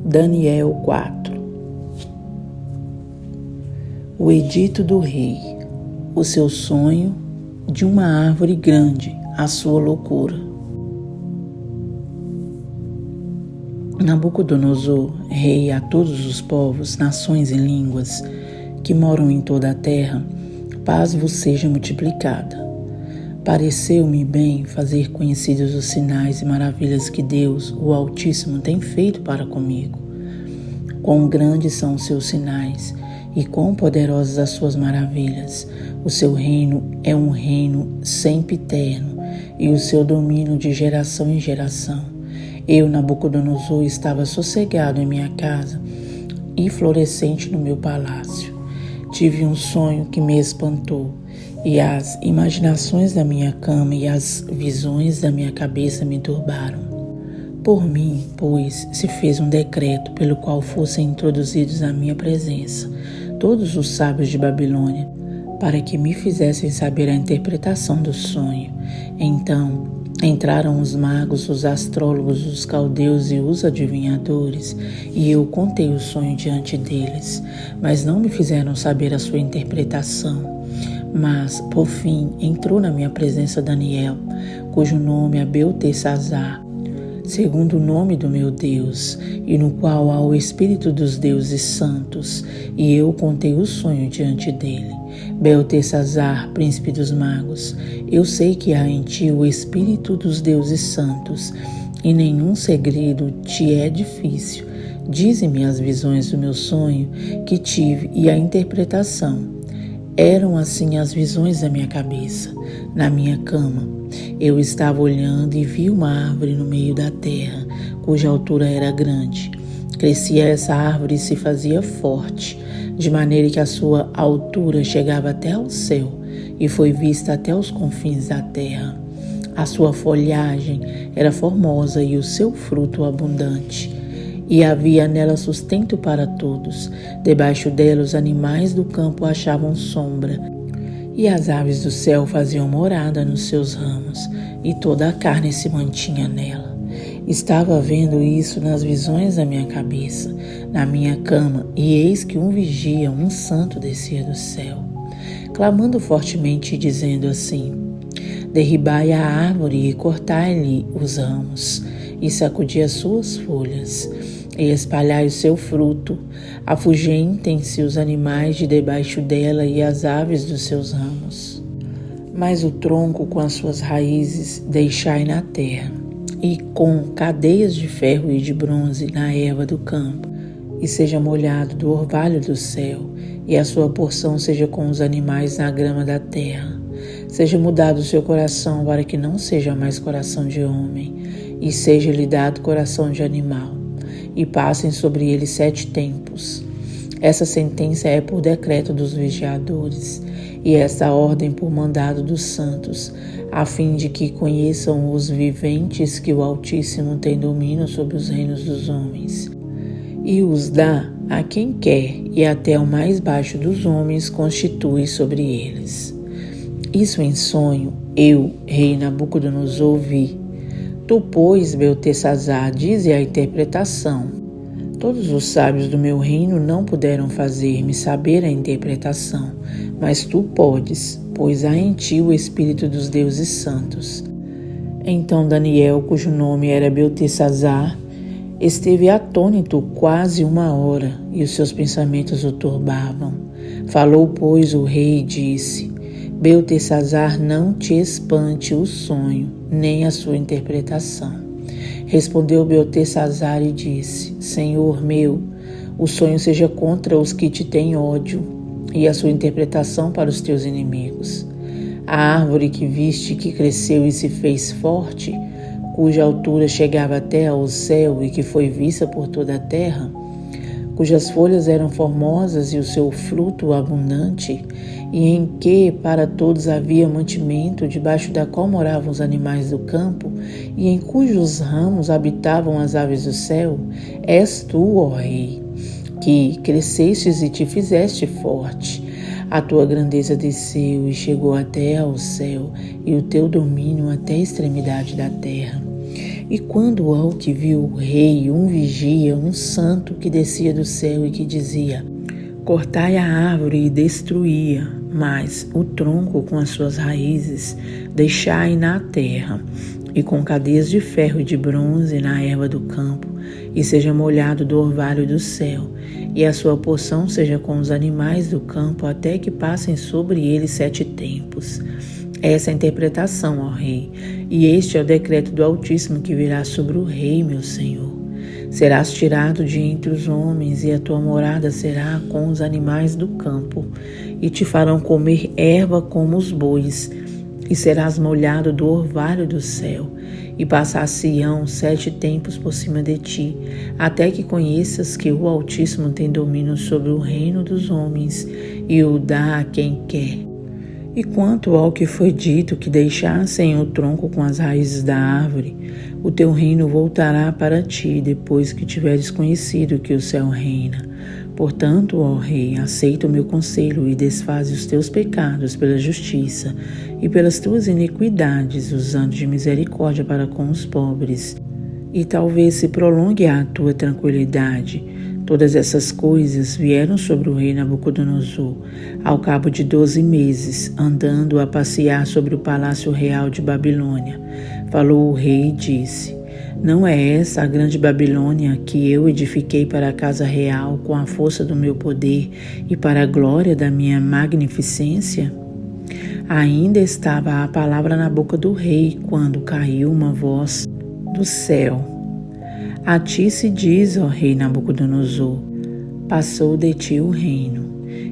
Daniel 4. O edito do rei, o seu sonho de uma árvore grande, a sua loucura. Nabucodonosor, rei a todos os povos, nações e línguas que moram em toda a terra, paz vos seja multiplicada. Pareceu-me bem fazer conhecidos os sinais e maravilhas que Deus, o Altíssimo, tem feito para comigo. Quão grandes são os seus sinais e quão poderosas as suas maravilhas. O seu reino é um reino sempiterno e o seu domínio de geração em geração. Eu, Nabucodonosor, estava sossegado em minha casa e florescente no meu palácio. Tive um sonho que me espantou, e as imaginações da minha cama e as visões da minha cabeça me turbaram. Por mim, pois, se fez um decreto pelo qual fossem introduzidos à minha presença todos os sábios de Babilônia, para que me fizessem saber a interpretação do sonho. Então entraram os magos, os astrólogos, os caldeus e os adivinhadores, e eu contei o sonho diante deles, mas não me fizeram saber a sua interpretação. Mas, por fim, entrou na minha presença Daniel, cujo nome é Beltesazar, segundo o nome do meu Deus, e no qual há o Espírito dos deuses santos, e eu contei o sonho diante dele. Beltesazar, príncipe dos magos, eu sei que há em ti o Espírito dos deuses santos, e nenhum segredo te é difícil. Dize-me as visões do meu sonho que tive e a interpretação. Eram assim as visões da minha cabeça. Na minha cama, eu estava olhando e vi uma árvore no meio da terra, cuja altura era grande. Crescia essa árvore e se fazia forte, de maneira que a sua altura chegava até ao céu e foi vista até os confins da terra. A sua folhagem era formosa e o seu fruto abundante. E havia nela sustento para todos. Debaixo dela os animais do campo achavam sombra, e as aves do céu faziam morada nos seus ramos, e toda a carne se mantinha nela. Estava vendo isso nas visões da minha cabeça, na minha cama, e eis que um vigia, um santo, descia do céu, clamando fortemente e dizendo assim: derribai a árvore e cortai-lhe os ramos, e sacudi as suas folhas, e espalhai o seu fruto. Afugentem-se os animais de debaixo dela e as aves dos seus ramos. Mas o tronco com as suas raízes deixai na terra, e com cadeias de ferro e de bronze na erva do campo, e seja molhado do orvalho do céu, e a sua porção seja com os animais na grama da terra. Seja mudado o seu coração para que não seja mais coração de homem, e seja-lhe dado coração de animal, e passem sobre ele 7 tempos. Essa sentença é por decreto dos vigiadores, e esta ordem por mandado dos santos, a fim de que conheçam os viventes que o Altíssimo tem domínio sobre os reinos dos homens, e os dá a quem quer, e até o mais baixo dos homens constitui sobre eles. Isso em sonho eu, rei Nabucodonosor, vi. Tu, pois, Beltesazar, dize a interpretação. Todos os sábios do meu reino não puderam fazer-me saber a interpretação, mas tu podes, pois há em ti o Espírito dos deuses santos. Então Daniel, cujo nome era Beltesazar, esteve atônito quase 1 hora, e os seus pensamentos o turbavam. Falou, pois, o rei e disse: Beltesazar, não te espante o sonho, nem a sua interpretação. Respondeu Beltesazar e disse: Senhor meu, o sonho seja contra os que te têm ódio, e a sua interpretação para os teus inimigos. A árvore que viste que cresceu e se fez forte, cuja altura chegava até ao céu e que foi vista por toda a terra, cujas folhas eram formosas e o seu fruto abundante, e em que para todos havia mantimento, debaixo da qual moravam os animais do campo, e em cujos ramos habitavam as aves do céu, és tu, ó Rei, que crescestes e te fizeste forte. A tua grandeza desceu e chegou até ao céu, e o teu domínio até a extremidade da terra. E quando ao que viu o rei, um vigia, um santo que descia do céu e que dizia: cortai a árvore e destruía, mas o tronco com as suas raízes deixai na terra, e com cadeias de ferro e de bronze na erva do campo, e seja molhado do orvalho do céu, e a sua porção seja com os animais do campo, até que passem sobre ele 7 tempos. Essa é a interpretação, ó rei, e este é o decreto do Altíssimo que virá sobre o rei, meu senhor. Serás tirado de entre os homens, e a tua morada será com os animais do campo, e te farão comer erva como os bois, e serás molhado do orvalho do céu, e passar-se-ão 7 tempos por cima de ti, até que conheças que o Altíssimo tem domínio sobre o reino dos homens, e o dá a quem quer. E quanto ao que foi dito que deixassem o tronco com as raízes da árvore, o teu reino voltará para ti depois que tiveres conhecido que o céu reina. Portanto, ó rei, aceita o meu conselho e desfaze os teus pecados pela justiça e pelas tuas iniquidades, usando de misericórdia para com os pobres. E talvez se prolongue a tua tranquilidade. Todas essas coisas vieram sobre o rei Nabucodonosor, ao cabo de 12 meses, andando a passear sobre o palácio real de Babilônia. Falou o rei e disse: não é essa a grande Babilônia que eu edifiquei para a casa real com a força do meu poder e para a glória da minha magnificência? Ainda estava a palavra na boca do rei, quando caiu uma voz do céu: a ti se diz, ó rei Nabucodonosor, passou de ti o reino,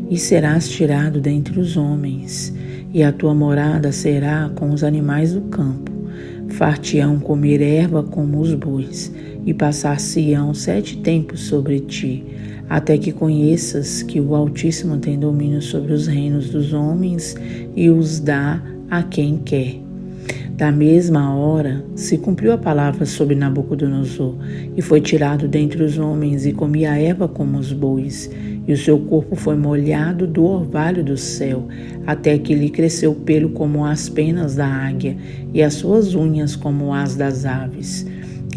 e serás tirado dentre os homens, e a tua morada será com os animais do campo. Far-te-ão comer erva como os bois, e passar-se-ão 7 tempos sobre ti, até que conheças que o Altíssimo tem domínio sobre os reinos dos homens e os dá a quem quer. Da mesma hora se cumpriu a palavra sobre Nabucodonosor, e foi tirado dentre os homens e comia a erva como os bois, e o seu corpo foi molhado do orvalho do céu, até que lhe cresceu pelo como as penas da águia, e as suas unhas como as das aves.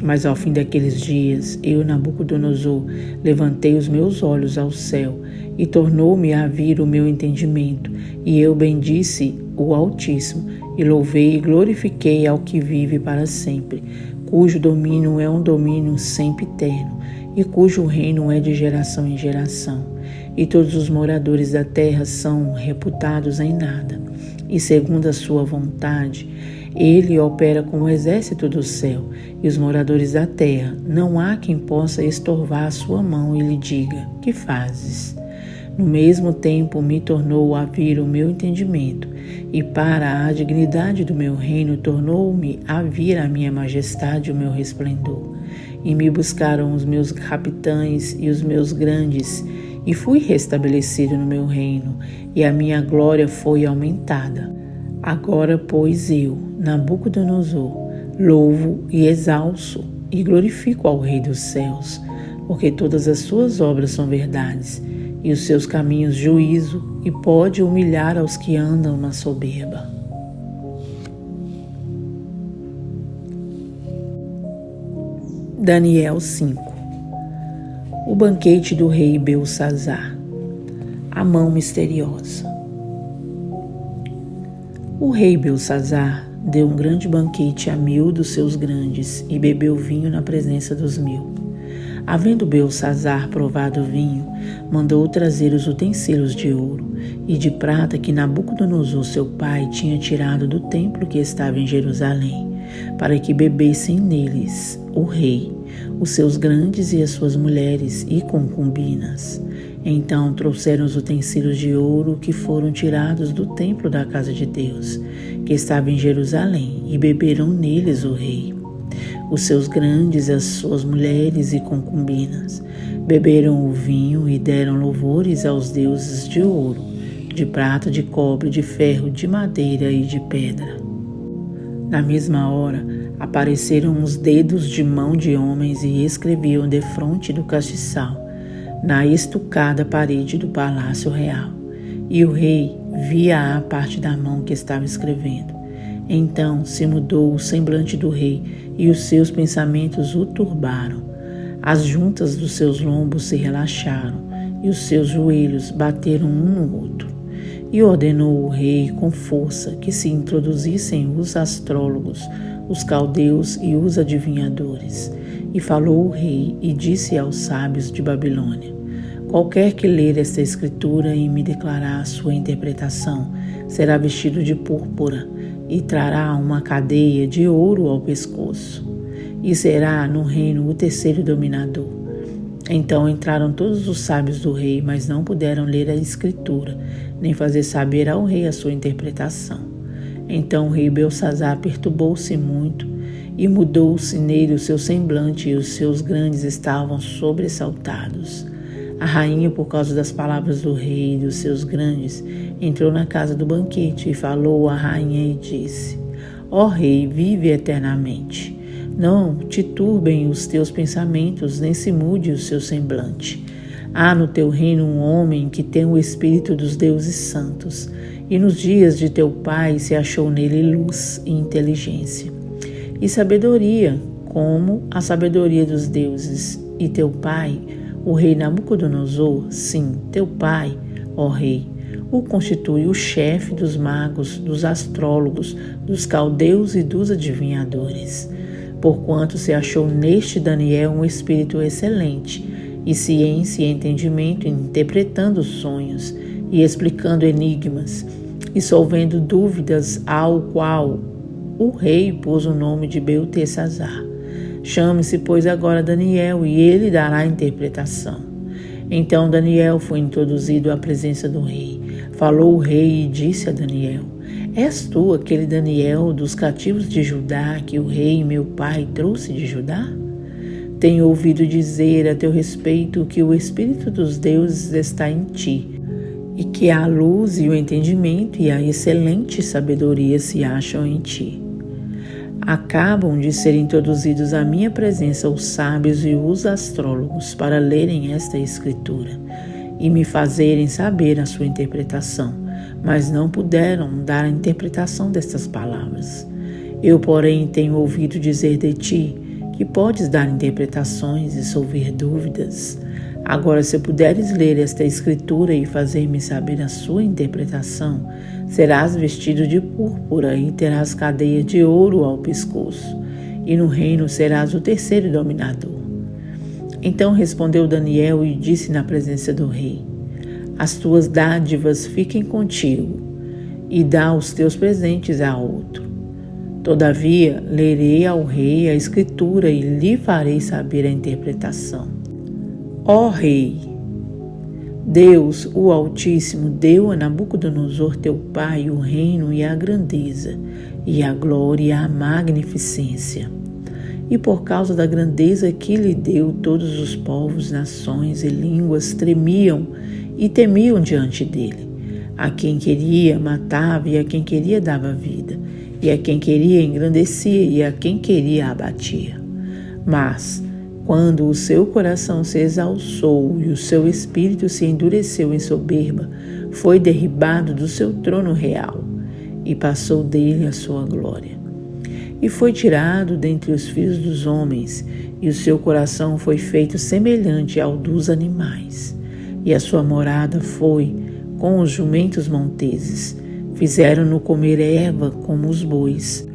Mas ao fim daqueles dias, eu, Nabucodonosor, levantei os meus olhos ao céu, e tornou-me a vir o meu entendimento, e eu bendisse o Altíssimo, e louvei e glorifiquei ao que vive para sempre, cujo domínio é um domínio sempre eterno, e cujo reino é de geração em geração. E todos os moradores da terra são reputados em nada, e segundo a sua vontade, ele opera com o exército do céu, e os moradores da terra, não há quem possa estorvar a sua mão e lhe diga: que fazes? No mesmo tempo me tornou a vir o meu entendimento, e para a dignidade do meu reino tornou-me a vir a minha majestade e o meu resplendor. E me buscaram os meus capitães e os meus grandes, e fui restabelecido no meu reino, e a minha glória foi aumentada. Agora, pois, eu, Nabucodonosor, louvo e exalço e glorifico ao Rei dos céus, porque todas as suas obras são verdades, e os seus caminhos juízo, e pode humilhar aos que andam na soberba. Daniel 5. O banquete do rei Belsazzar. A mão misteriosa. O rei Belsazzar deu um grande banquete a 1000 dos seus grandes e bebeu vinho na presença dos 1000. Havendo Belsazzar provado o vinho, mandou trazer os utensílios de ouro e de prata que Nabucodonosor seu pai tinha tirado do templo que estava em Jerusalém, para que bebessem neles o rei, os seus grandes e as suas mulheres e concubinas. Então trouxeram os utensílios de ouro que foram tirados do templo da casa de Deus, que estava em Jerusalém, e beberam neles o rei, os seus grandes, as suas mulheres e concubinas. Beberam o vinho e deram louvores aos deuses de ouro, de prata, de cobre, de ferro, de madeira e de pedra. Na mesma hora, apareceram os dedos de mão de homens e escreviam defronte do castiçal, na estucada parede do palácio real. E o rei via a parte da mão que estava escrevendo. Então se mudou o semblante do rei, e os seus pensamentos o turbaram. As juntas dos seus lombos se relaxaram, e os seus joelhos bateram um no outro. E ordenou o rei com força que se introduzissem os astrólogos, os caldeus e os adivinhadores. E falou o rei e disse aos sábios de Babilônia: qualquer que ler esta escritura e me declarar a sua interpretação, será vestido de púrpura e trará uma cadeia de ouro ao pescoço. E será no reino o terceiro dominador. Então entraram todos os sábios do rei, mas não puderam ler a escritura, nem fazer saber ao rei a sua interpretação. Então o rei Belsazar perturbou-se muito, e mudou-se nele o seu semblante, e os seus grandes estavam sobressaltados. A rainha, por causa das palavras do rei e dos seus grandes, entrou na casa do banquete e falou à rainha e disse: ó rei, vive eternamente. Não te turbem os teus pensamentos, nem se mude o seu semblante. Há no teu reino um homem que tem o espírito dos deuses santos, e nos dias de teu pai se achou nele luz e inteligência, e sabedoria, como a sabedoria dos deuses. E teu pai, o rei Nabucodonosor, sim, teu pai, ó rei, o constitui o chefe dos magos, dos astrólogos, dos caldeus e dos adivinhadores. Porquanto se achou neste Daniel um espírito excelente, e ciência e entendimento, interpretando sonhos e explicando enigmas, e solvendo dúvidas, ao qual o rei pôs o nome de Beltesazar. Chame-se, pois, agora Daniel, e ele dará a interpretação. Então Daniel foi introduzido à presença do rei. Falou o rei e disse a Daniel: és tu aquele Daniel dos cativos de Judá que o rei meu pai trouxe de Judá? Tenho ouvido dizer a teu respeito que o espírito dos deuses está em ti, e que a luz e o entendimento e a excelente sabedoria se acham em ti. Acabam de ser introduzidos à minha presença os sábios e os astrólogos para lerem esta escritura e me fazerem saber a sua interpretação, mas não puderam dar a interpretação destas palavras. Eu, porém, tenho ouvido dizer de ti que podes dar interpretações e solver dúvidas. Agora, se puderes ler esta escritura e fazer-me saber a sua interpretação, serás vestido de púrpura e terás cadeia de ouro ao pescoço, e no reino serás o terceiro dominador. Então respondeu Daniel e disse na presença do rei: as tuas dádivas fiquem contigo, e dá os teus presentes a outro. Todavia, lerei ao rei a escritura e lhe farei saber a interpretação. Ó rei, Deus, o Altíssimo, deu a Nabucodonosor teu pai o reino e a grandeza, e a glória e a magnificência. E por causa da grandeza que lhe deu, todos os povos, nações e línguas tremiam e temiam diante dele. A quem queria matava, e a quem queria dava vida, e a quem queria engrandecia, e a quem queria abatia. Mas quando o seu coração se exalçou e o seu espírito se endureceu em soberba, foi derribado do seu trono real, e passou dele a sua glória. E foi tirado dentre os filhos dos homens, e o seu coração foi feito semelhante ao dos animais. E a sua morada foi com os jumentos monteses. Fizeram-no comer erva como os bois.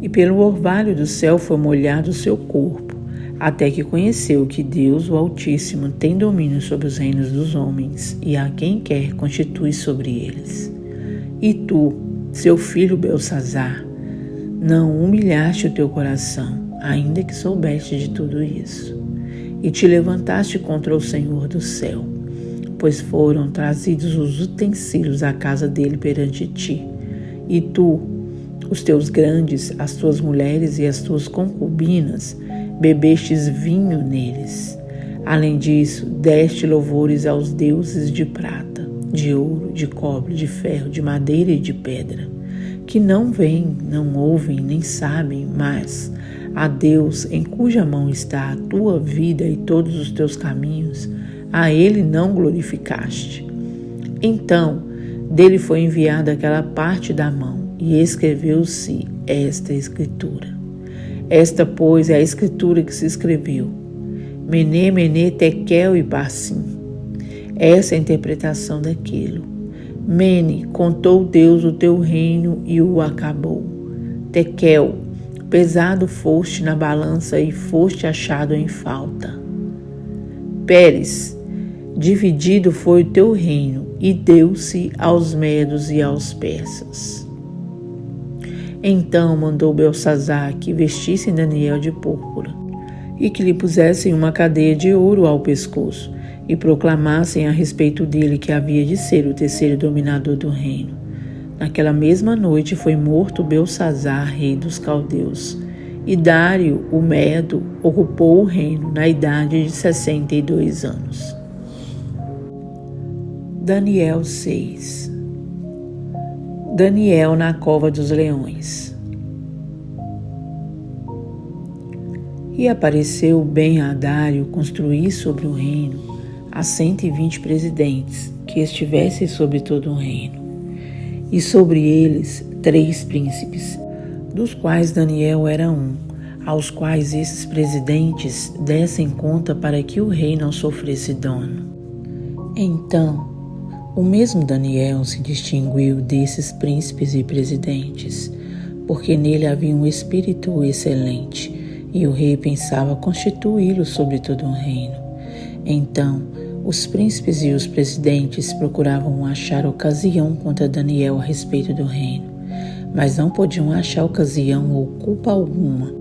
E pelo orvalho do céu foi molhado o seu corpo, até que conheceu que Deus, o Altíssimo, tem domínio sobre os reinos dos homens, e a quem quer constitui sobre eles. E tu, seu filho Belsazar, não humilhaste o teu coração, ainda que soubeste de tudo isso, e te levantaste contra o Senhor do céu, pois foram trazidos os utensílios à casa dele perante ti, e tu, os teus grandes, as tuas mulheres e as tuas concubinas, bebestes vinho neles. Além disso, deste louvores aos deuses de prata, de ouro, de cobre, de ferro, de madeira e de pedra, que não veem, não ouvem, nem sabem, mas a Deus, em cuja mão está a tua vida e todos os teus caminhos, a ele não glorificaste. Então, dele foi enviada aquela parte da mão, e escreveu-se esta escritura. Esta, pois, é a escritura que se escreveu. Mene, mene, tekel e parsim. Essa é a interpretação daquilo. Mene, contou Deus o teu reino e o acabou. Tekel, pesado foste na balança e foste achado em falta. Pérez, dividido foi o teu reino e deu-se aos medos e aos persas. Então mandou Beltsazar que vestissem Daniel de púrpura e que lhe pusessem uma cadeia de ouro ao pescoço e proclamassem a respeito dele que havia de ser o terceiro dominador do reino. Naquela mesma noite foi morto Beltsazar, rei dos caldeus, e Dário, o Medo, ocupou o reino na idade de 62 anos. Daniel 6. Daniel na cova dos leões. E apareceu bem a Dário construir sobre o reino a 120 presidentes que estivessem sobre todo o reino, e sobre eles 3 príncipes, dos quais Daniel era um, aos quais esses presidentes dessem conta para que o rei não sofresse dano. Então, o mesmo Daniel se distinguiu desses príncipes e presidentes, porque nele havia um espírito excelente, e o rei pensava constituí-lo sobre todo o reino. Então, os príncipes e os presidentes procuravam achar ocasião contra Daniel a respeito do reino, mas não podiam achar ocasião ou culpa alguma,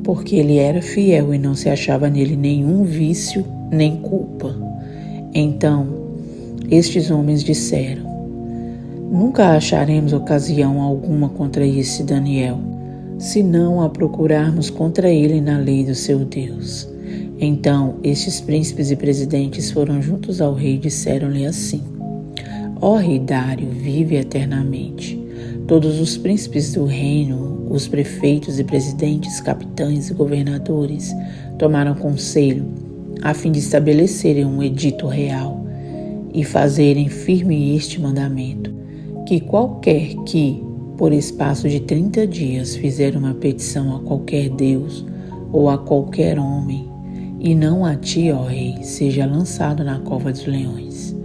porque ele era fiel e não se achava nele nenhum vício nem culpa. Então, estes homens disseram: nunca acharemos ocasião alguma contra esse Daniel, senão a procurarmos contra ele na lei do seu Deus. Então estes príncipes e presidentes foram juntos ao rei e disseram-lhe assim: ó rei Dário, vive eternamente. Todos os príncipes do reino, os prefeitos e presidentes, capitães e governadores tomaram conselho a fim de estabelecerem um edito real e fazerem firme este mandamento, que qualquer que, por espaço de 30 dias, fizer uma petição a qualquer Deus ou a qualquer homem, e não a ti, ó rei, seja lançado na cova dos leões.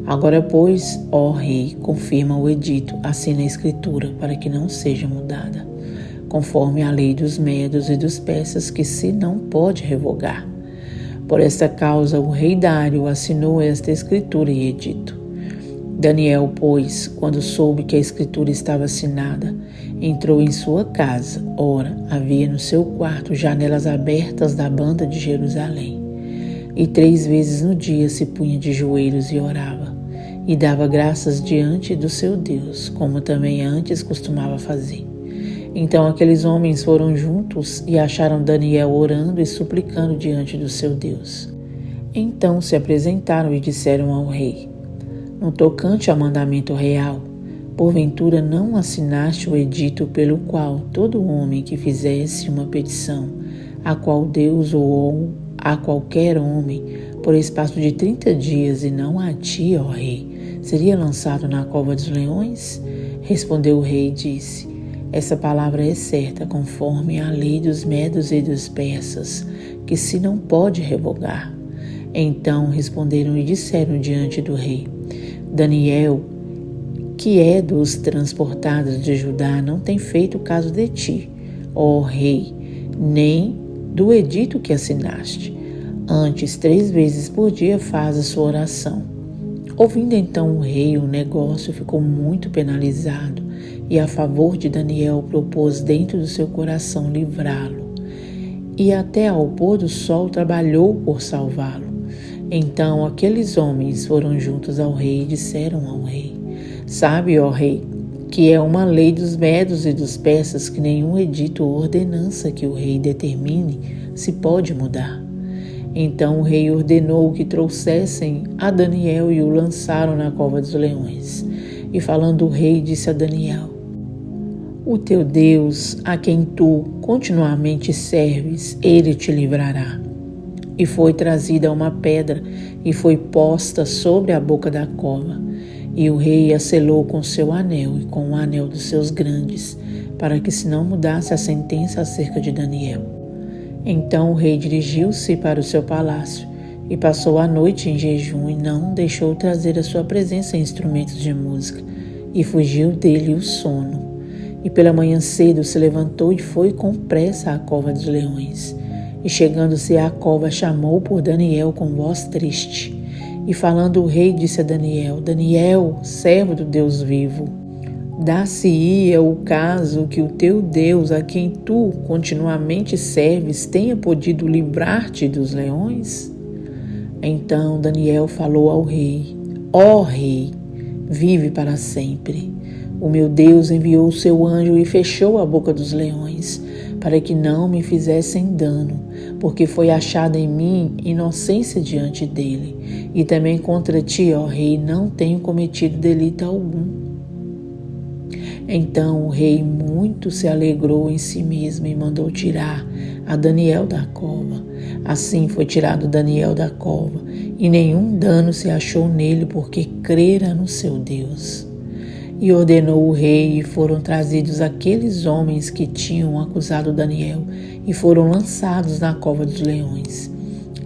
Agora, pois, ó rei, confirma o edito, assina a escritura, para que não seja mudada, conforme a lei dos medos e dos persas, que se não pode revogar. Por esta causa, o rei Dário assinou esta escritura e edito. Daniel, pois, quando soube que a escritura estava assinada, entrou em sua casa. Ora, havia no seu quarto janelas abertas da banda de Jerusalém. E 3 vezes no dia se punha de joelhos e orava, e dava graças diante do seu Deus, como também antes costumava fazer. Então aqueles homens foram juntos e acharam Daniel orando e suplicando diante do seu Deus. Então se apresentaram e disseram ao rei: no tocante ao mandamento real, porventura não assinaste o edito pelo qual todo homem que fizesse uma petição a qual Deus ou a qualquer homem, por espaço de 30 dias, e não a ti, ó rei, seria lançado na cova dos leões? Respondeu o rei e disse: essa palavra é certa, conforme a lei dos medos e dos persas, que se não pode revogar. Então responderam e disseram diante do rei: Daniel, que é dos transportados de Judá, não tem feito caso de ti, ó rei, nem do edito que assinaste. Antes, 3 vezes por dia faz a sua oração. Ouvindo então o rei o negócio, ficou muito penalizado, e a favor de Daniel propôs dentro do seu coração livrá-lo, e até ao pôr do sol trabalhou por salvá-lo. Então aqueles homens foram juntos ao rei e disseram ao rei: sabe, ó rei, que é uma lei dos medos e dos persas que nenhum edito ou ordenança que o rei determine se pode mudar. Então o rei ordenou que trouxessem a Daniel e o lançaram na cova dos leões. E falando o rei, disse a Daniel: o teu Deus, a quem tu continuamente serves, ele te livrará. E foi trazida uma pedra e foi posta sobre a boca da cova. E o rei a selou com seu anel e com o anel dos seus grandes, para que se não mudasse a sentença acerca de Daniel. Então o rei dirigiu-se para o seu palácio e passou a noite em jejum e não deixou trazer à sua presença instrumentos de música, e fugiu dele o sono. E pela manhã cedo se levantou e foi com pressa à cova dos leões. E chegando-se à cova, chamou por Daniel com voz triste. E falando o rei, disse a Daniel: Daniel, servo do Deus vivo, dá-se-ia o caso que o teu Deus, a quem tu continuamente serves, tenha podido livrar-te dos leões? Então Daniel falou ao rei: Ó rei, vive para sempre. O meu Deus enviou o seu anjo e fechou a boca dos leões, para que não me fizessem dano, porque foi achada em mim inocência diante dele. E também contra ti, ó rei, não tenho cometido delito algum. Então o rei muito se alegrou em si mesmo e mandou tirar a Daniel da cova. Assim foi tirado Daniel da cova, e nenhum dano se achou nele, porque crera no seu Deus. E ordenou o rei, e foram trazidos aqueles homens que tinham acusado Daniel, e foram lançados na cova dos leões,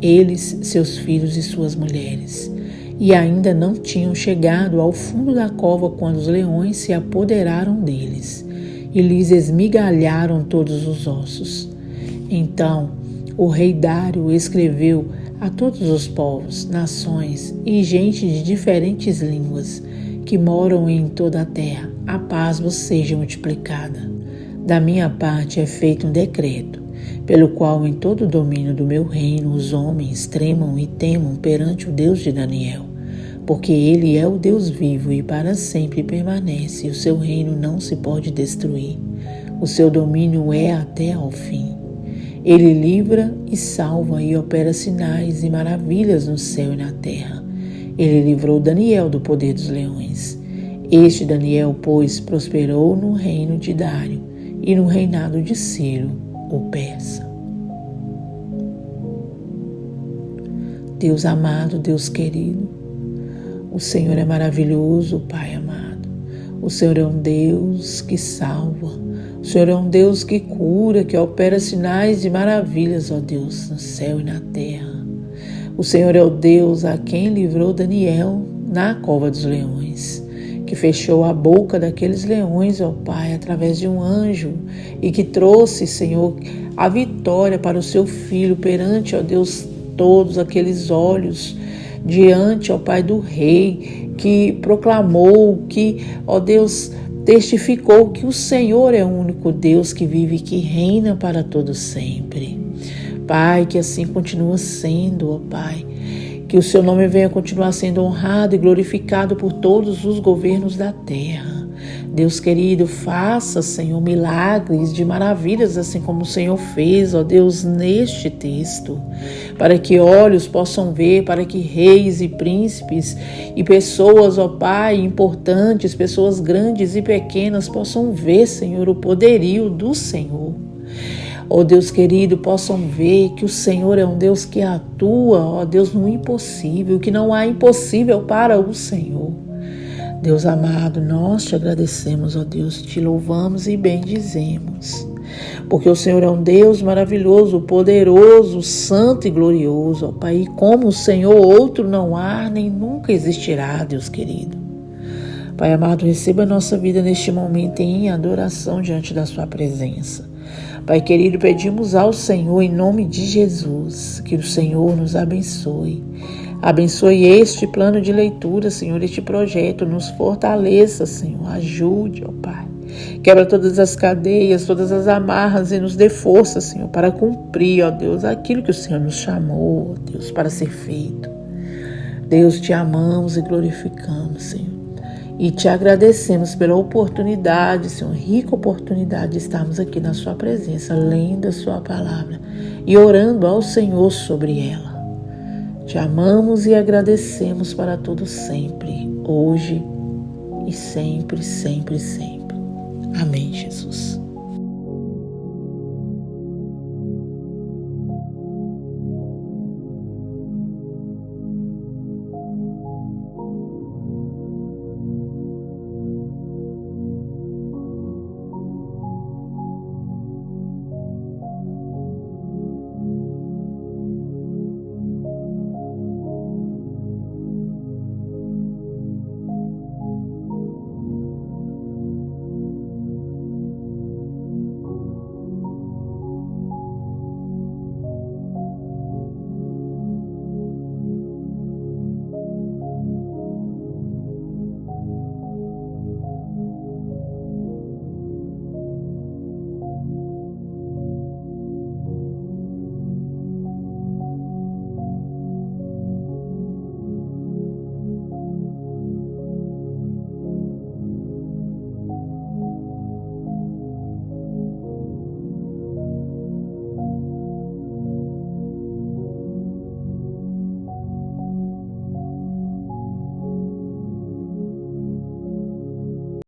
eles, seus filhos e suas mulheres. E ainda não tinham chegado ao fundo da cova quando os leões se apoderaram deles, e lhes esmigalharam todos os ossos. Então o rei Dário escreveu a todos os povos, nações e gente de diferentes línguas, que moram em toda a terra: a paz vos seja multiplicada. Da minha parte é feito um decreto, pelo qual em todo o domínio do meu reino os homens tremam e temam perante o Deus de Daniel, porque ele é o Deus vivo e para sempre permanece, e o seu reino não se pode destruir. O seu domínio é até ao fim. Ele livra e salva e opera sinais e maravilhas no céu e na terra. Ele livrou Daniel do poder dos leões. Este Daniel, pois, prosperou no reino de Dário e no reinado de Ciro, o persa. Deus amado, Deus querido, o Senhor é maravilhoso, Pai amado. O Senhor é um Deus que salva. O Senhor é um Deus que cura, que opera sinais e maravilhas, ó Deus, no céu e na terra. O Senhor é o Deus a quem livrou Daniel na cova dos leões, que fechou a boca daqueles leões, ó Pai, através de um anjo, e que trouxe, Senhor, a vitória para o seu filho perante, ó Deus, todos aqueles olhos, diante, ó Pai, do rei, que proclamou, que, ó Deus, testificou que o Senhor é o único Deus que vive e que reina para todo sempre. Pai, que assim continua sendo, ó Pai, que o seu nome venha continuar sendo honrado e glorificado por todos os governos da terra. Deus querido, faça, Senhor, milagres de maravilhas, assim como o Senhor fez, ó Deus, neste texto, para que olhos possam ver, para que reis e príncipes e pessoas, ó Pai, importantes, pessoas grandes e pequenas possam ver, Senhor, o poderio do Senhor. Ó Deus querido, possam ver que o Senhor é um Deus que atua, ó Deus, no impossível, que não há impossível para o Senhor. Deus amado, nós te agradecemos, ó Deus, te louvamos e bendizemos, porque o Senhor é um Deus maravilhoso, poderoso, santo e glorioso, ó Pai, e como o Senhor outro não há, nem nunca existirá, Deus querido. Pai amado, receba a nossa vida neste momento em adoração diante da sua presença. Pai querido, pedimos ao Senhor, em nome de Jesus, que o Senhor nos abençoe. Abençoe este plano de leitura, Senhor, este projeto. Nos fortaleça, Senhor. Ajude, ó Pai. Quebra todas as cadeias, todas as amarras e nos dê força, Senhor, para cumprir, ó Deus, aquilo que o Senhor nos chamou, ó Deus, para ser feito. Deus, te amamos e glorificamos, Senhor. E te agradecemos pela oportunidade, Senhor, rica oportunidade de estarmos aqui na sua presença, lendo a sua palavra e orando ao Senhor sobre ela. Te amamos e agradecemos para todo sempre, hoje e sempre, sempre, sempre. Amém, Jesus.